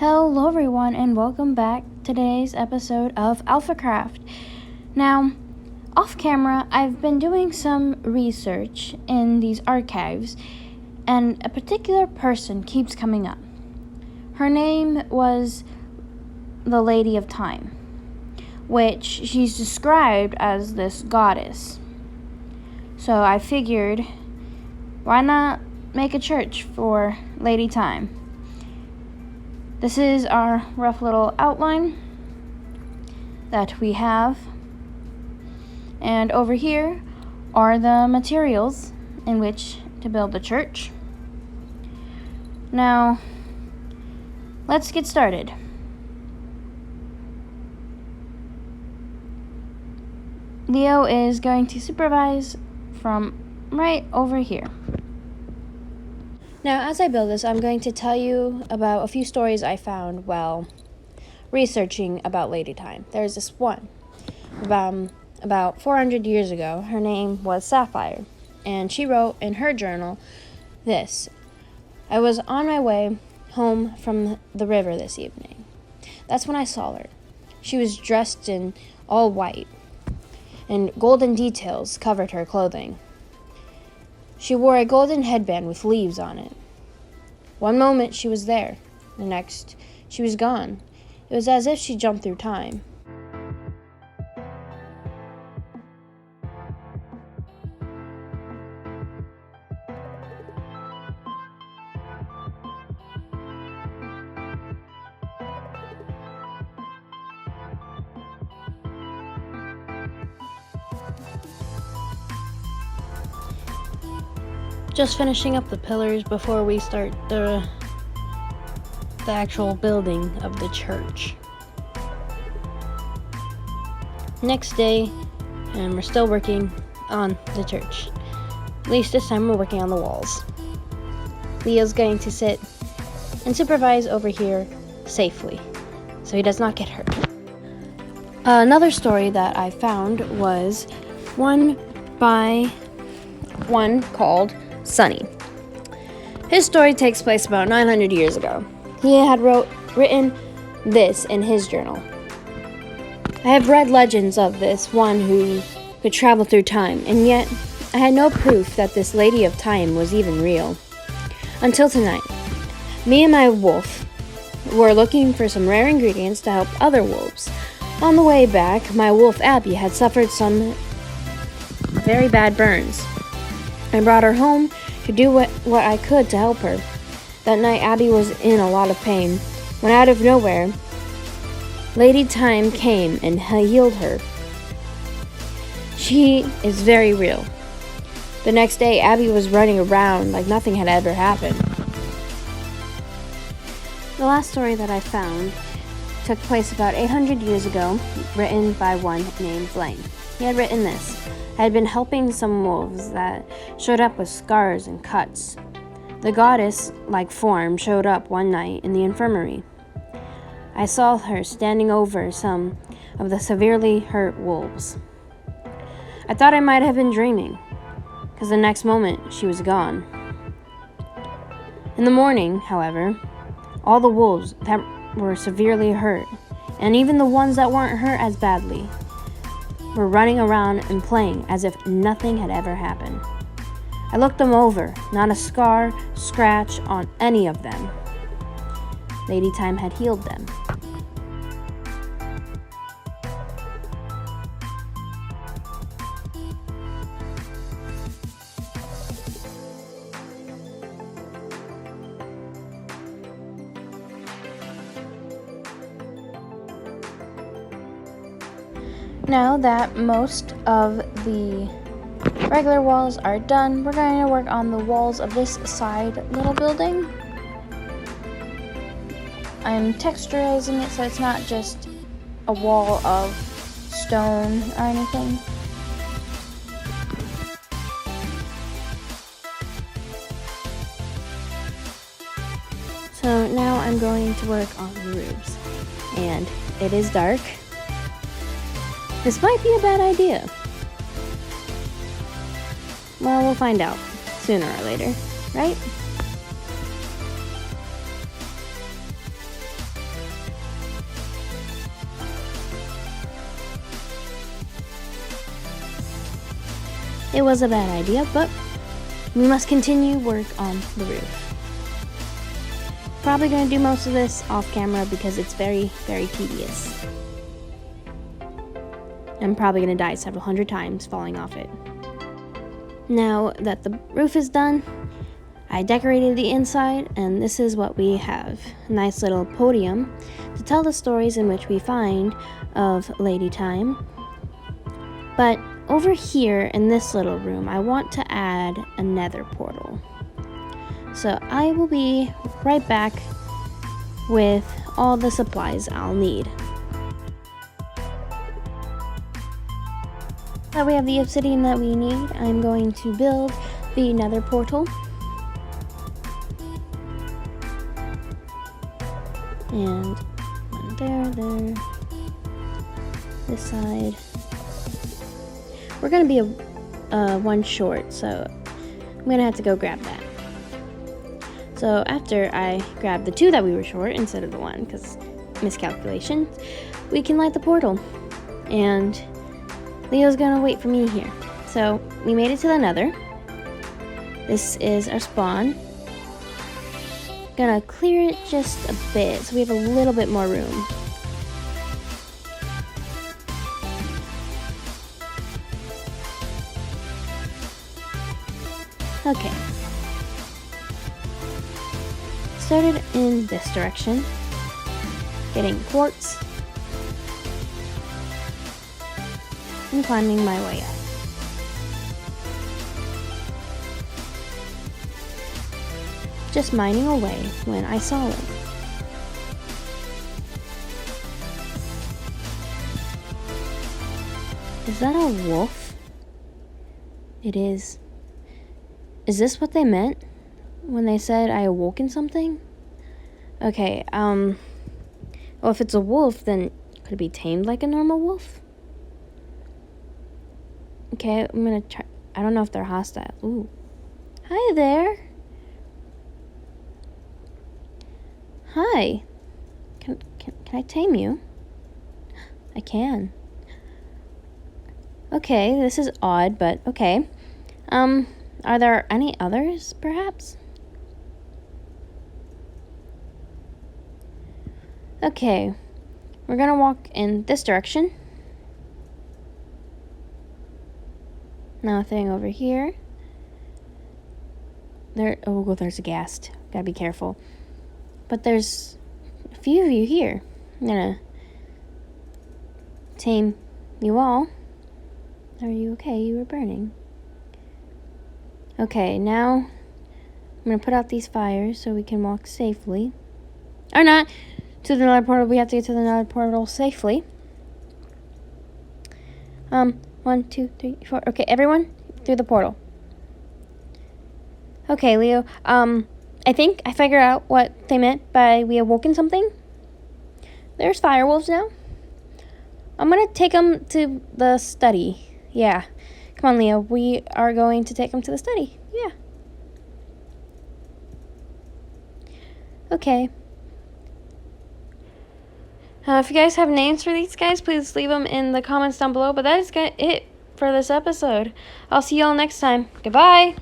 Hello everyone and welcome back to today's episode of Alphacraft. Now, off camera, I've been doing some research in these archives and a particular person keeps coming up. Her name was the Lady of Time, which she's described as this goddess. So I figured, why not make a church for Lady Time? This is our rough little outline that we have. And over here are the materials in which to build the church. Now, let's get started. Leo is going to supervise from right over here. Now, as I build this, I'm going to tell you about a few stories I found while researching about Lady Time. There's this one. About 400 years ago, her name was Sapphire, and she wrote in her journal this: I was on my way home from the river this evening. That's when I saw her. She was dressed in all white, and golden details covered her clothing. She wore a golden headband with leaves on it. One moment she was there, the next she was gone. It was as if she jumped through time. Just finishing up the pillars before we start the actual building of the church. Next day, and we're still working on the church. At least this time we're working on the walls. Leo's going to sit and supervise over here safely, so he does not get hurt. Another story that I found was one called Sunny. His story takes place about 900 years ago. He had written this in his journal. I have read legends of this one who could travel through time, and yet I had no proof that this Lady of Time was even real. Until tonight, me and my wolf were looking for some rare ingredients to help other wolves. On the way back, my wolf Abby had suffered some very bad burns. I brought her home to do what I could to help her. That night, Abby was in a lot of pain, when out of nowhere, Lady Time came and healed her. She is very real. The next day, Abby was running around like nothing had ever happened. The last story that I found took place about 800 years ago, written by one named Blaine. He had written this: I had been helping some wolves that showed up with scars and cuts. The goddess-like form showed up one night in the infirmary. I saw her standing over some of the severely hurt wolves. I thought I might have been dreaming, because the next moment she was gone. In the morning, however, all the wolves that were severely hurt, and even the ones that weren't hurt as badly, were running around and playing as if nothing had ever happened. I looked them over, not a scar, scratch on any of them. Lady Time had healed them. Now that most of the regular walls are done, we're going to work on the walls of this side little building. I'm texturizing it so it's not just a wall of stone or anything. So now I'm going to work on the roofs, and it is dark. This might be a bad idea. Well, we'll find out sooner or later, right? It was a bad idea, but we must continue work on the roof. Probably going to do most of this off camera because it's very, very tedious. I'm probably going to die several hundred times falling off it. Now that the roof is done, I decorated the inside, and this is what we have. A nice little podium to tell the stories in which we find of Lady Time. But over here in this little room, I want to add a nether portal. So I will be right back with all the supplies I'll need. Now we have the obsidian that we need. I'm going to build the nether portal. And one there, this side. We're gonna be one short, so I'm gonna have to go grab that. So after I grab the 2 that we were short instead of the 1, because miscalculation, we can light the portal. And Leo's gonna wait for me here. So we made it to the nether. This is our spawn. Gonna clear it just a bit so we have a little bit more room. Okay. Started in this direction, getting quartz, and climbing my way up. Just mining away when I saw it. Is that a wolf? It is. Is this what they meant when they said I awoken something? Okay, well, if it's a wolf, then could it be tamed like a normal wolf? Okay, I'm gonna try. I don't know if they're hostile. Ooh. Hi there. Hi. Can I tame you? I can. Okay, this is odd, but okay. Are there any others, perhaps? Okay, we're gonna walk in this direction. Nothing over here. Oh, well, there's a ghast. Gotta be careful. But there's a few of you here. I'm gonna tame you all. Are you okay? You were burning. Okay, now I'm gonna put out these fires so we can walk safely. Or not! To the nether portal. We have to get to the nether portal safely. 1, 2, 3, 4. Okay, everyone, through the portal. Okay, Leo. I think I figured out what they meant by we awoken something. There's firewolves now. I'm gonna take them to the study. Yeah. Come on, Leo. We are going to take them to the study. Yeah. Okay. If you guys have names for these guys, please leave them in the comments down below. But that is it for this episode. I'll see y'all next time. Goodbye.